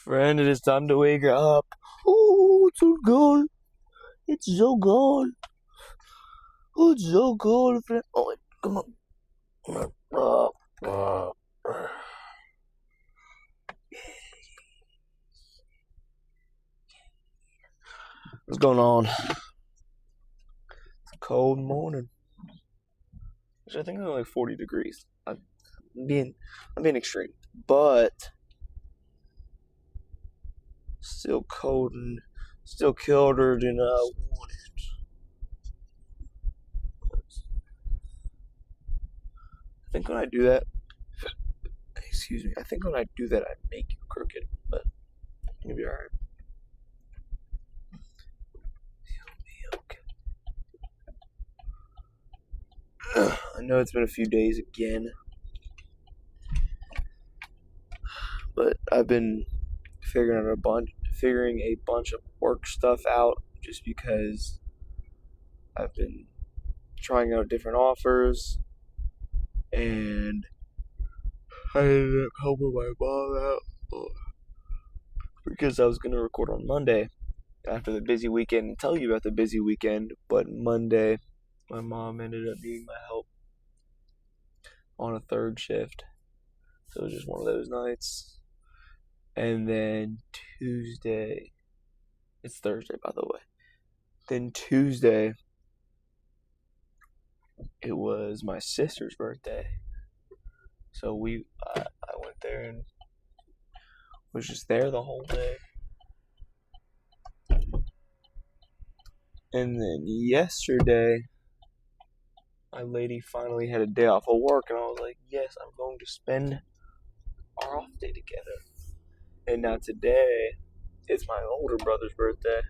Friend, it is time to wake up. Oh, it's so cold. It's so cold. Oh, it's so cold, friend. Oh, come on. What's going on? It's a cold morning. I think it's only like 40 degrees. I'm being extreme, but still cold and still colder than I wanted. I think when I do that, excuse me, I think when I do that I make you crooked, but you'll be alright. You'll be okay. I know it's been a few days again, but I've been figuring a bunch of work stuff out just because I've been trying out different offers, and I ended up helping my mom out because I was going to record on Monday after the busy weekend and tell you about the busy weekend, but Monday my mom ended up needing my help on a third shift, so it was just one of those nights. And then Tuesday, it's Thursday by the way, then Tuesday it was my sister's birthday, so I went there and was just there the whole day. And then yesterday my lady finally had a day off of work, and I was like, yes, I'm going to spend our off day together. And now today it's my older brother's birthday.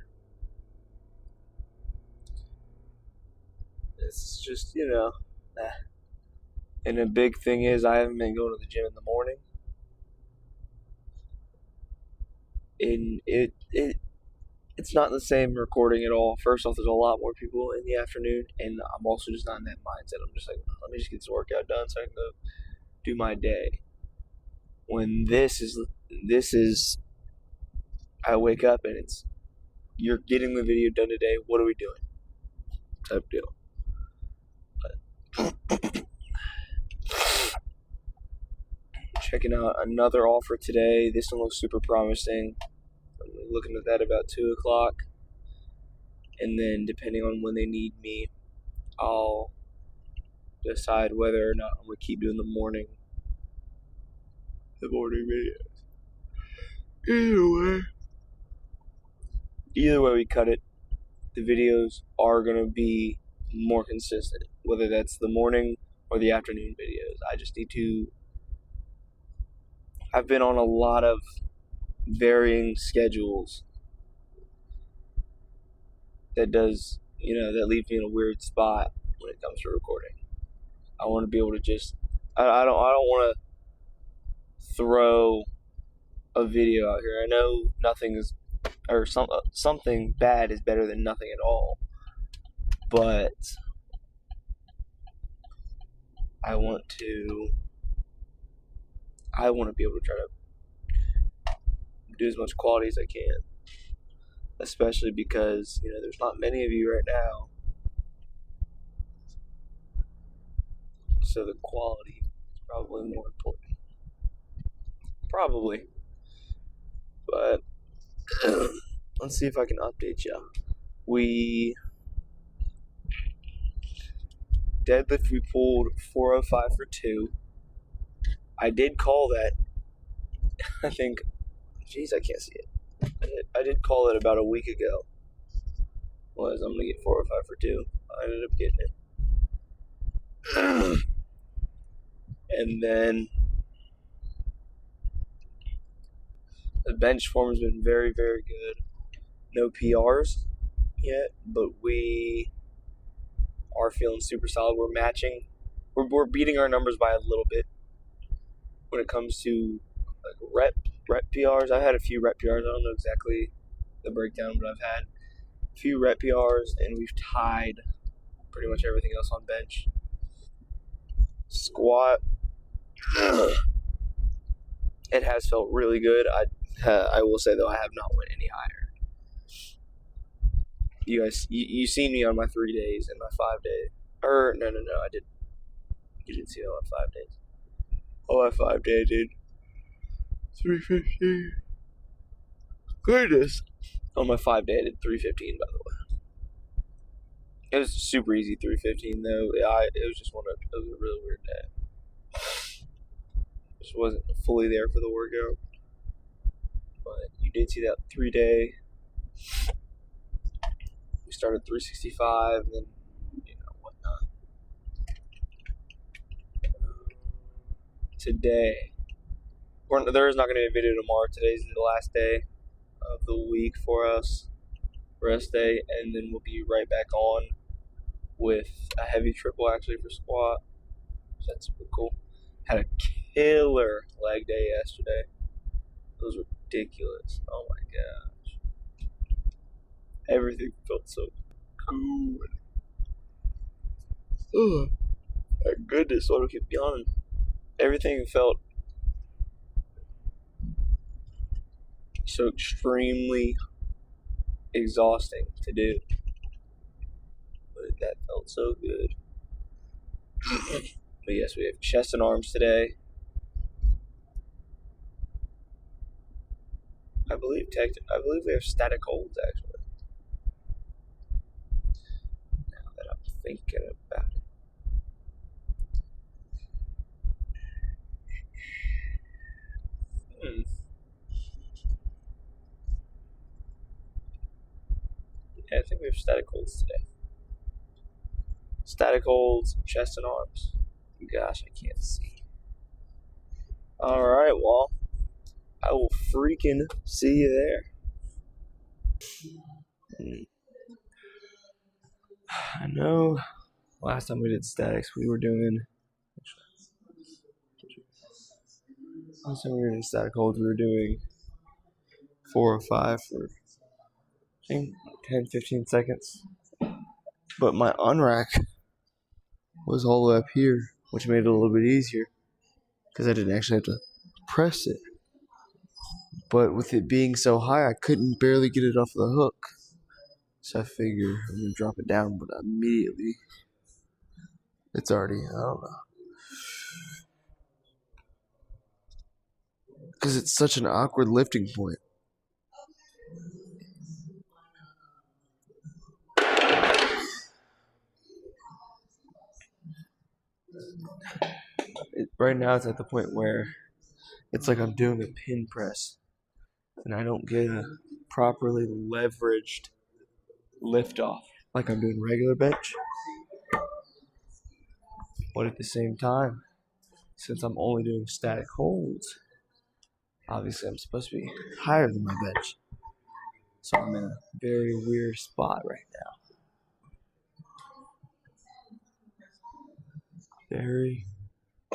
It's just, And the big thing is I haven't been going to the gym in the morning. And it's not the same recording at all. First off, there's a lot more people in the afternoon, and I'm also just not in that mindset. I'm just like, let me just get this workout done so I can go do my day. When this is I wake up and it's, you're getting the video done today, what are we doing? Type deal. Checking out another offer today. This one looks super promising. I'm looking at that about 2 o'clock. And then depending on when they need me, I'll decide whether or not I'm going to keep doing the morning videos. Either way we cut it, the videos are going to be more consistent, whether that's the morning or the afternoon videos. I just need to, I've been on a lot of varying schedules that leaves me in a weird spot when it comes to recording. I want to be able to just, I don't want to throw a video out here. I know something bad is better than nothing at all, but I want to be able to try to do as much quality as I can, especially because there's not many of you right now, so the quality is probably more important. Probably, but let's see if I can update you. We pulled 405 for 2. I did call that. I think, jeez, I can't see it. I did call it about a week ago. I'm gonna get 405 for 2. I ended up getting it. And then the bench form has been very, very good. No PRs yet, but we are feeling super solid. We're matching. We're beating our numbers by a little bit when it comes to rep PRs. I've had a few rep PRs. I don't know exactly the breakdown, but I've had a few rep PRs, and we've tied pretty much everything else on bench. Squat, it has felt really good. I will say though, I have not went any higher. You guys, you seen me on my 3 days and my 5 days. No, I didn't. You didn't see me on my 5 days. Oh, my 5 day, dude. 315. Goodness. On my 5 day, I did 315, by the way. It was super easy 315 though. It was just it was a really weird day. Just wasn't fully there for the workout. But you did see that 3 day. We started 365 and then whatnot. Today, there is not going to be a video tomorrow. Today's the last day of the week for us, rest day, and then we'll be right back on with a heavy triple actually for squat. So that's super cool. Had a killer leg day yesterday. It was ridiculous. Oh my gosh. Everything felt so good. Oh my goodness, why do I keep yawning? Everything felt so extremely exhausting to do. But that felt so good. But yes, we have chest and arms today. I believe we have static holds actually. Now that I'm thinking about it. Yeah, I think we have static holds today. Static holds, chest and arms. Gosh, I can't see. Alright, well, I will freaking see you there. I know last time we did statics, we were doing static holds, we were doing 4 or 5 for, I think, 10, 15 seconds. But my unrack was all the way up here, which made it a little bit easier because I didn't actually have to press it. But with it being so high, I couldn't barely get it off the hook. So I figure I'm going to drop it down, but immediately it's already, I don't know. Because it's such an awkward lifting point. Right now it's at the point where it's like I'm doing a pin press and I don't get a properly leveraged lift off like I'm doing regular bench. But at the same time, since I'm only doing static holds, obviously I'm supposed to be higher than my bench. So I'm in a very weird spot right now. Very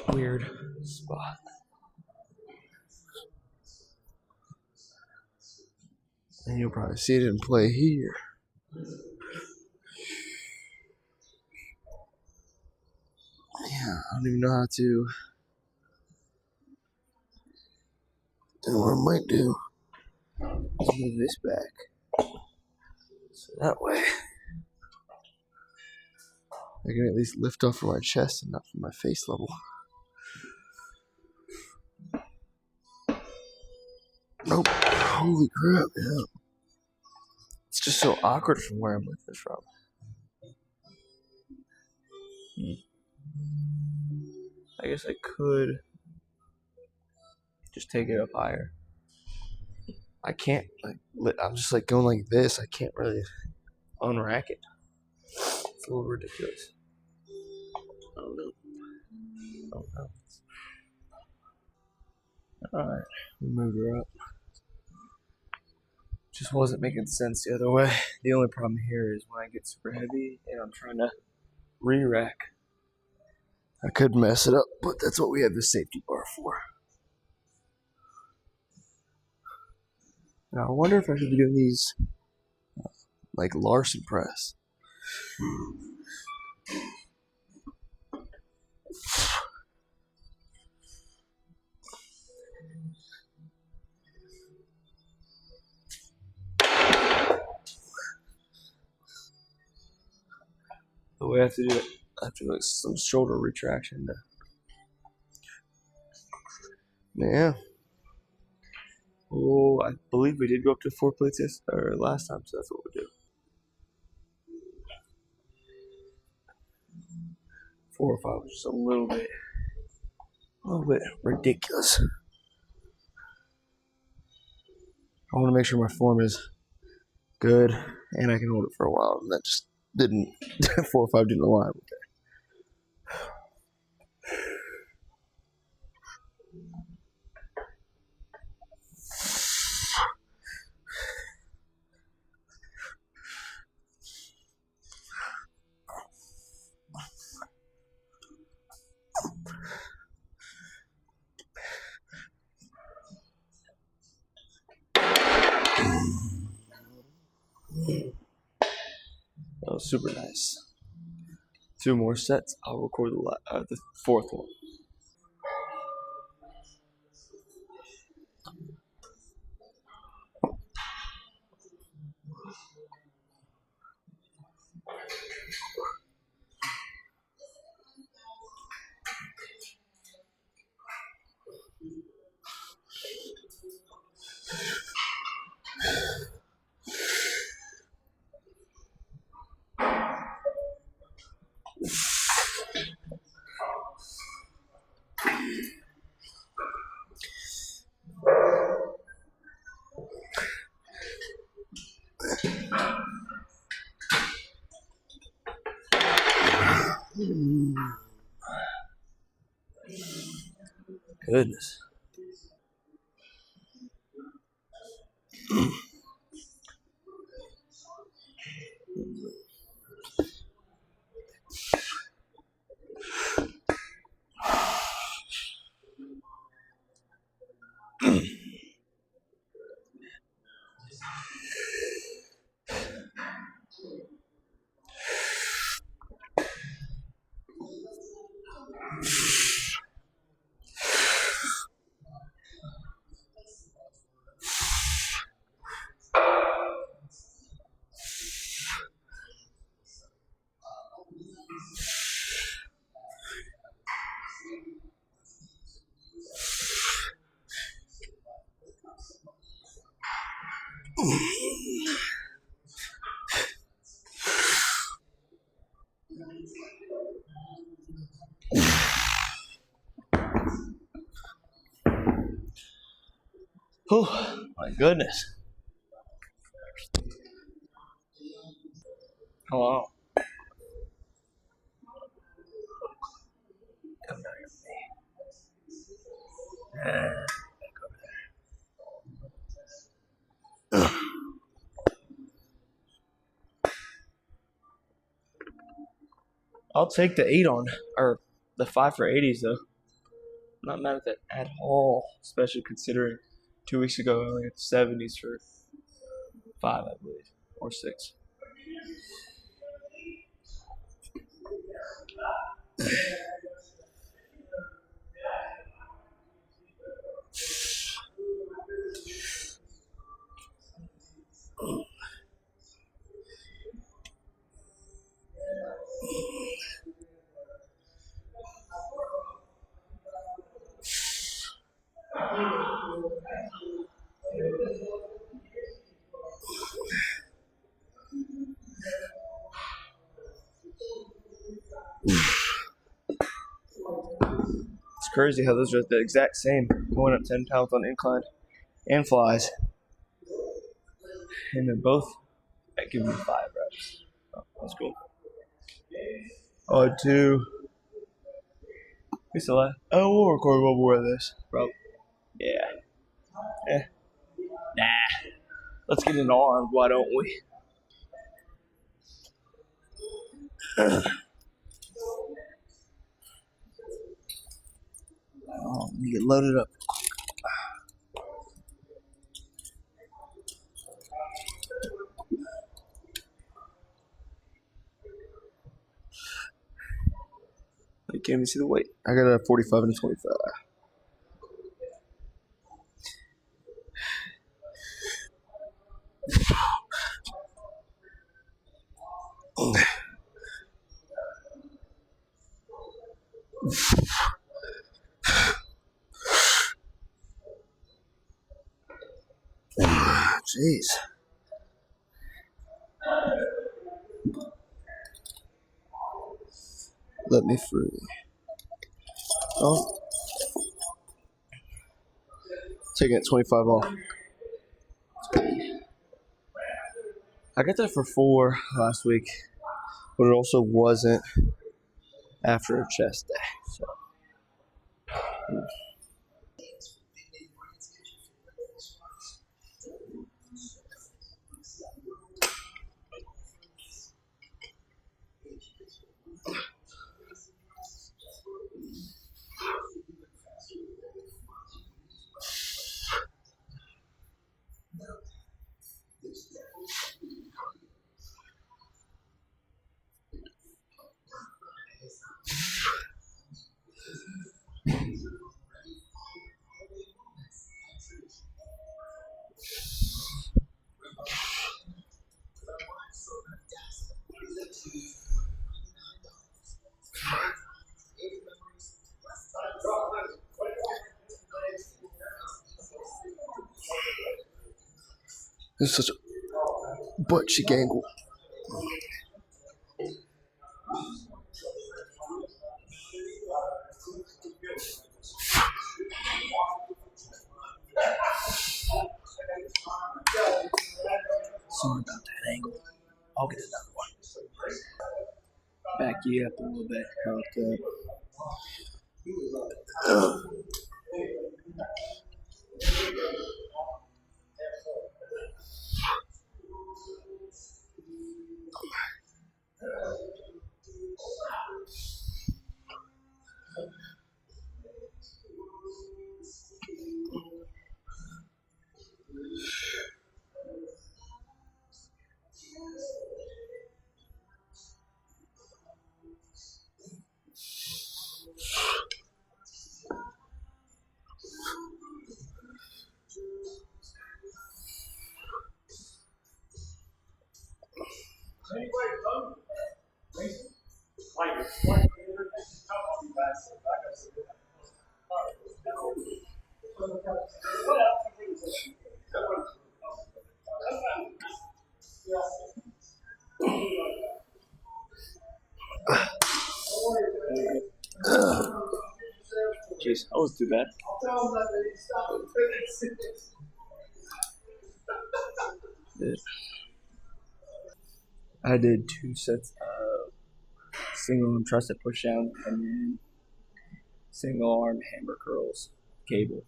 weird spot. And you'll probably see it in play here. Yeah, I don't even know how to. You know what I might do? Is move this back. So that way I can at least lift off from my chest and not from my face level. Nope. Holy crap, yeah. It's just so awkward from where I'm lifting from. I guess I could just take it up higher. I can't, I'm just going like this. I can't really unrack it. It's a little ridiculous. I don't know. Alright, we moved her up. Just wasn't making sense the other way. The only problem here is when I get super heavy and I'm trying to re-rack, I could mess it up, but that's what we have the safety bar for. Now I wonder if I should be doing these like Larson press. we have to do it. I have to do like some shoulder retraction. Yeah. Oh, I believe we did go up to 4 plates last time, so that's what we do. 4 or 5 was just a little bit ridiculous. I want to make sure my form is good and I can hold it for a while, and that just didn't. 4 or 5 didn't align with that. That was super nice. 2 more sets. I'll record the 4th one. Goodness. Oh my goodness. Hello. Come down here with me. I'll take the 8 on, or the 5 for 80s though. I'm not mad at that at all, especially considering 2 weeks ago I only had 70s for 5, I believe, or 6. It's crazy how those are the exact same, going up 10 pounds on incline and flies, and they're both giving me 5 reps. Oh, that's cool. Oh, 2. We still have. Oh, we'll record one more of this. Probably. Yeah. Nah. Let's get into arms, why don't we? Oh, let me get loaded up. You can't even see the weight. I got a 45 and a 25. Jeez. Let me free. Oh. Taking it 25 off. I got that for 4 last week, but it also wasn't after a chest day. So. This is such a butt cheek angle. Sorry about that angle. I'll get another one. Back you up a little bit. How about that? Jeez, that was too bad. I did 2 sets of single and trusted push down and then single arm hammer curls, cable.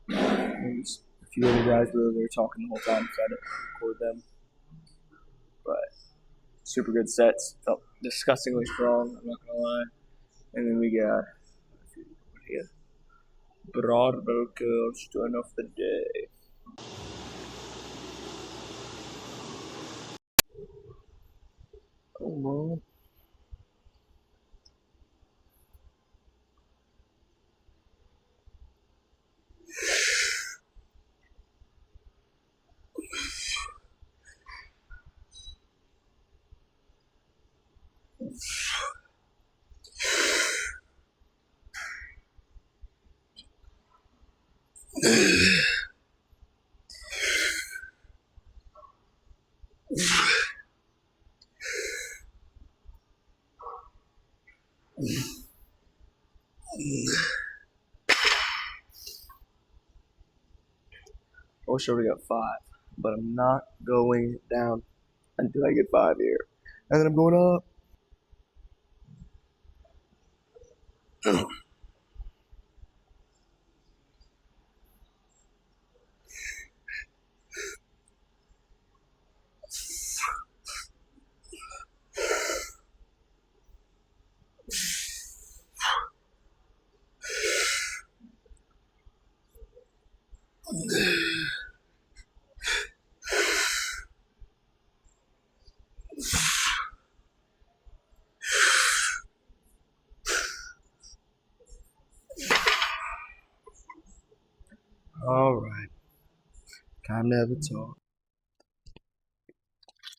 There's a few other guys were over there talking the whole time, so I didn't record them. But super good sets. Felt disgustingly strong, I'm not gonna lie. And then we got broad curls starting off the day. Come on. I wish I would have got 5, but I'm not going down until I get 5 here. And then I'm going up. All right. Time to have a talk.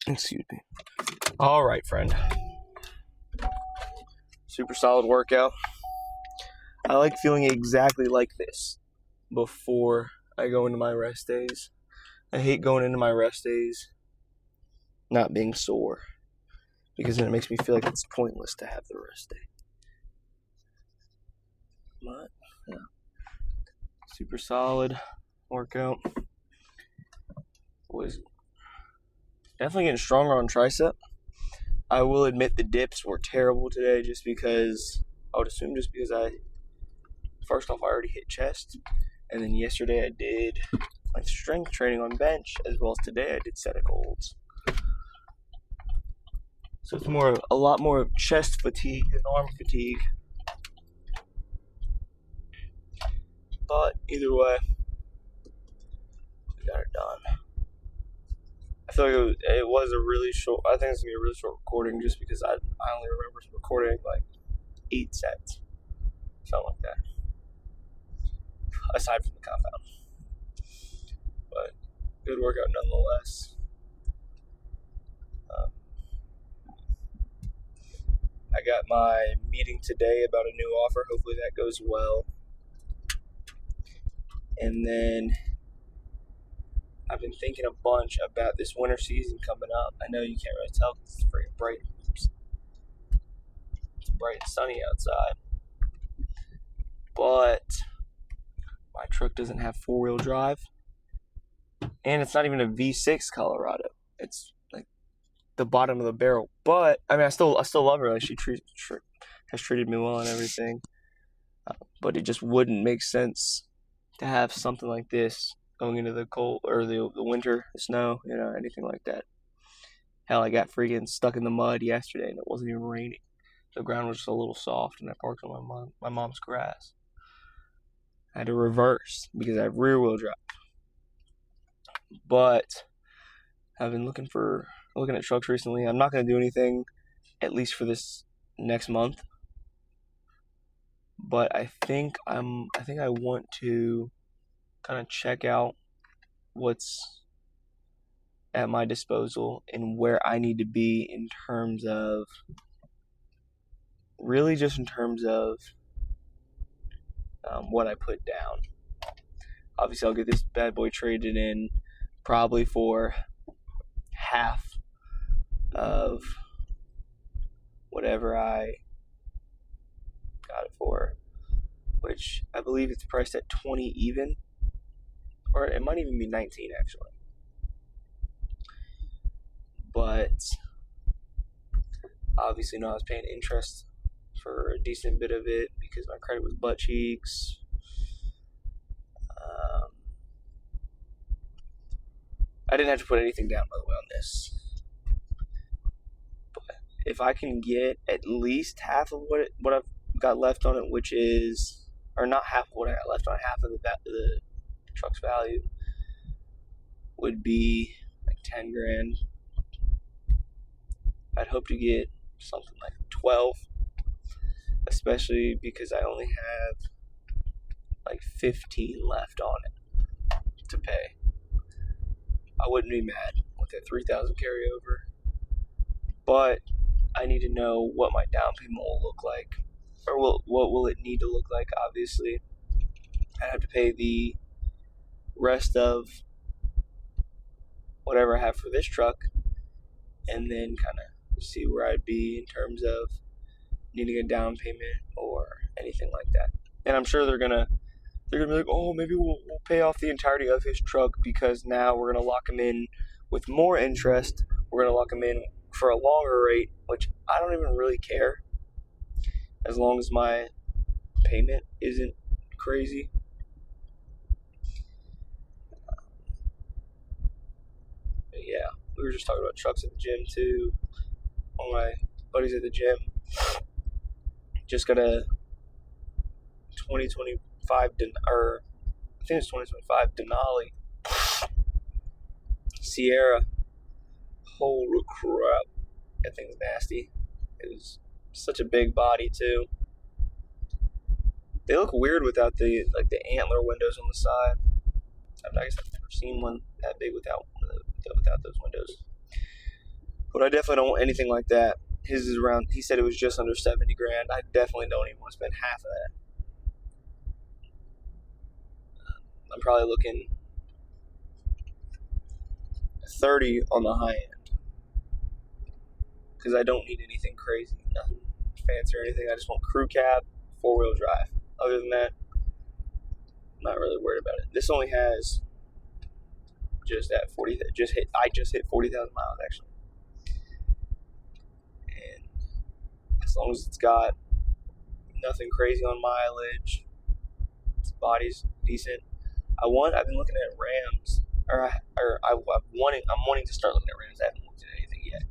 Excuse me. All right, friend. Super solid workout. I like feeling exactly like this before I go into my rest days. I hate going into my rest days not being sore, because then it makes me feel like it's pointless to have the rest day. But yeah, super solid workout. Was definitely getting stronger on tricep. I will admit the dips were terrible today, just because I would assume first off I already hit chest, and then yesterday I did like strength training on bench, as well as today I did static holds. So it's a lot more chest fatigue than arm fatigue. But either way, we got it done. I feel like it was a really short. I think it's gonna be a really short recording, just because I only remember recording like 8 sets, something like that. Aside from the compound, but good workout nonetheless. I got my meeting today about a new offer. Hopefully that goes well. And then I've been thinking a bunch about this winter season coming up. I know you can't really tell because it's very bright. It's bright and sunny outside. But my truck doesn't have 4-wheel drive. And it's not even a V6 Colorado. It's like the bottom of the barrel. But I mean, I still love her. Like, she has treated me well and everything. But it just wouldn't make sense to have something like this going into the cold or the winter, the snow, anything like that. Hell, I got freaking stuck in the mud yesterday, and it wasn't even raining. The ground was just a little soft, and I parked on my mom's grass. I had to reverse because I have rear-wheel drive. But I've been looking at trucks recently. I'm not going to do anything, at least for this next month. But I think I want to kind of check out what's at my disposal and where I need to be in terms of what I put down. Obviously, I'll get this bad boy traded in probably for half of whatever I got it for, which I believe it's priced at 20 even, or it might even be 19 actually. But obviously, I was paying interest for a decent bit of it because my credit was butt cheeks. I didn't have to put anything down, by the way, on this. But if I can get at least half of what I've got left on it, which is, or not half of what I got left on it, half of the truck's value would be like 10 grand. I'd hope to get something like 12, especially because I only have like 15 left on it to pay. I wouldn't be mad with that 3,000 carryover, but I need to know what my down payment will look like, or what will it need to look like. Obviously, I have to pay the rest of whatever I have for this truck, and then kind of see where I'd be in terms of needing a down payment or anything like that. And I'm sure they're gonna be like, oh, maybe we'll pay off the entirety of his truck because now we're gonna lock him in with more interest. We're gonna lock him in for a longer rate, which I don't even really care, as long as my payment isn't crazy. But yeah, we were just talking about trucks at the gym too. One of my buddies at the gym just got a 2025 I think it's 2025 Denali Sierra. Holy crap, that thing's nasty. It was such a big body too. They look weird without the antler windows on the side. I guess I've never seen one that big without those windows. But I definitely don't want anything like that. His is around. He said it was just under 70 grand. I definitely don't even want to spend half of that. I'm probably looking 30 on the high end. Because I don't need anything crazy, nothing fancy or anything. I just want crew cab, 4-wheel drive. Other than that, I'm not really worried about it. This only has just at 40. I just hit 40,000 miles actually, and as long as it's got nothing crazy on mileage, its body's decent. I've been looking at Rams, I'm wanting to start looking at Rams. I haven't looked at anything yet,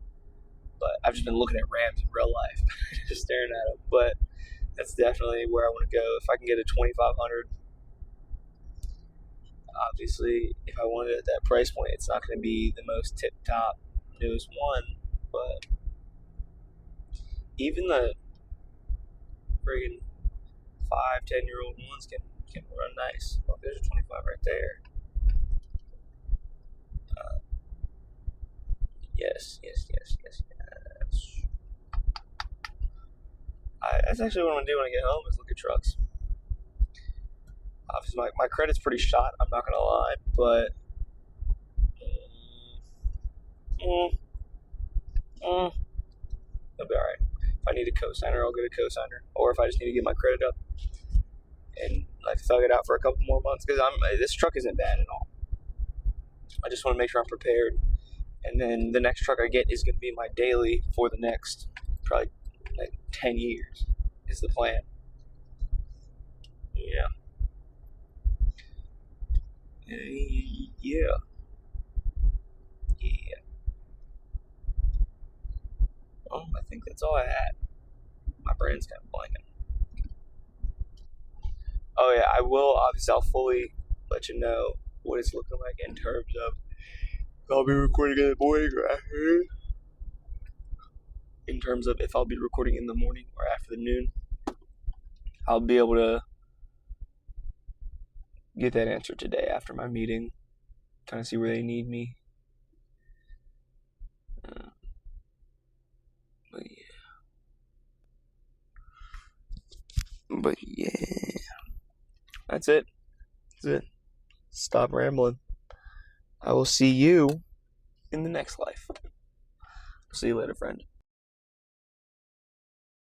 but I've just been looking at Rams in real life, just staring at them. But that's definitely where I want to go. If I can get a 2500, obviously, if I wanted it at that price point, it's not going to be the most tip-top, newest one, but even the friggin' 5-10-year-old ones can run nice. Oh, there's a 25 right there. Yes. That's actually what I'm going to do when I get home, is look at trucks. Obviously, my credit's pretty shot, I'm not going to lie, but it'll be alright. If I need a cosigner, I'll get a cosigner. Or if I just need to get my credit up and like thug it out for a couple more months, because this truck isn't bad at all. I just want to make sure I'm prepared, and then the next truck I get is going to be my daily for the next probably like 10 years is the plan. Yeah. I think that's all I had. My brain's kind of blanking. Oh yeah, I will. Obviously, I'll fully let you know what it's looking like in terms of if I'll be recording in the morning or afternoon. In terms of if I'll be recording in the morning or after the noon, I'll be able to get that answer today after my meeting. Kind of see where they need me. But yeah, that's it. Stop rambling. I will see you in the next life. See you later, friend.